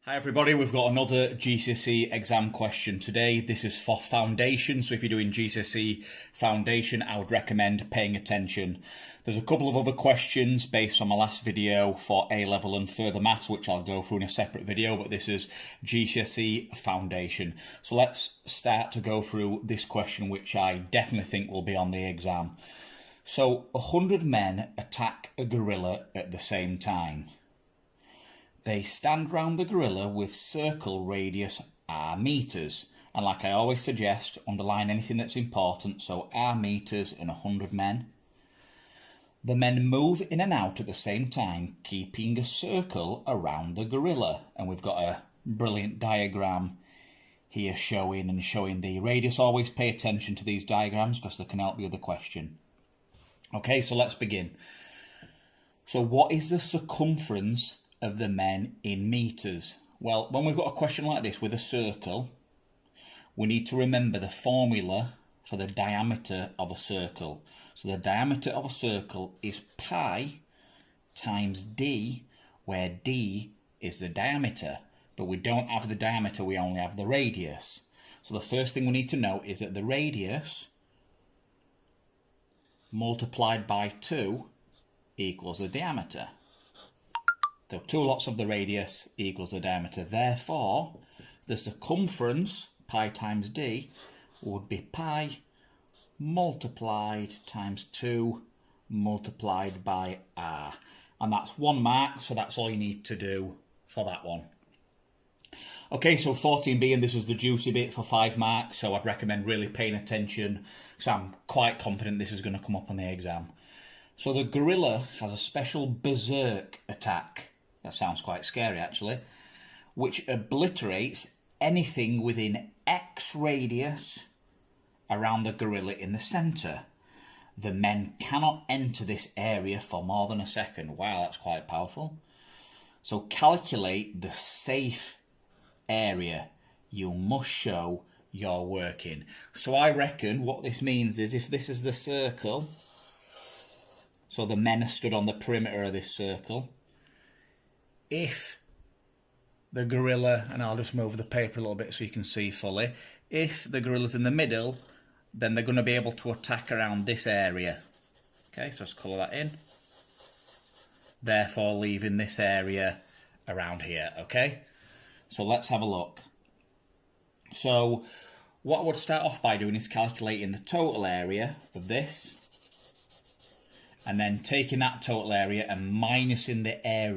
Hi everybody, we've got another GCSE exam question today. This is for foundation, so if you're doing GCSE foundation, I would recommend paying attention. There's a couple of other questions based on my last video for A-level and further maths, which I'll go through in a separate video, but this is GCSE foundation. So let's start to go through this question, which I definitely think will be on the exam. So 100 men attack a gorilla at the same time. They stand round the gorilla with circle radius r metres. And like I always suggest, underline anything that's important, so r metres and 100 men. The men move in and out at the same time, keeping a circle around the gorilla. And we've got a brilliant diagram here showing the radius. Always pay attention to these diagrams because they can help you with the question. Okay, so let's begin. So what is the circumference of the men in metres? Well, when we've got a question like this with a circle, we need to remember the formula for the diameter of a circle. So the diameter of a circle is pi times d, where d is the diameter. But we don't have the diameter, we only have the radius. So the first thing we need to know is that the radius multiplied by 2 equals the diameter. So 2 lots of the radius equals the diameter. Therefore, the circumference, pi times d, would be pi multiplied times 2 multiplied by r. And that's 1 mark, so that's all you need to do for that one. Okay, so 14b, and this was the juicy bit for 5 marks, so I'd recommend really paying attention, because I'm quite confident this is going to come up on the exam. So the gorilla has a special berserk attack. That sounds quite scary, actually, which obliterates anything within X radius around the gorilla in the centre. The men cannot enter this area for more than a second. Wow, that's quite powerful. So calculate the safe area you must show you're working. So I reckon what this means is if this is the circle, so the men are stood on the perimeter of this circle, if the gorilla, and I'll just move the paper a little bit so you can see fully, if the gorilla's in the middle, then they're going to be able to attack around this area. Okay, so let's colour that in. Therefore leaving this area around here, okay? So let's have a look. So what I would start off by doing is calculating the total area of this, and then taking that total area and minusing the area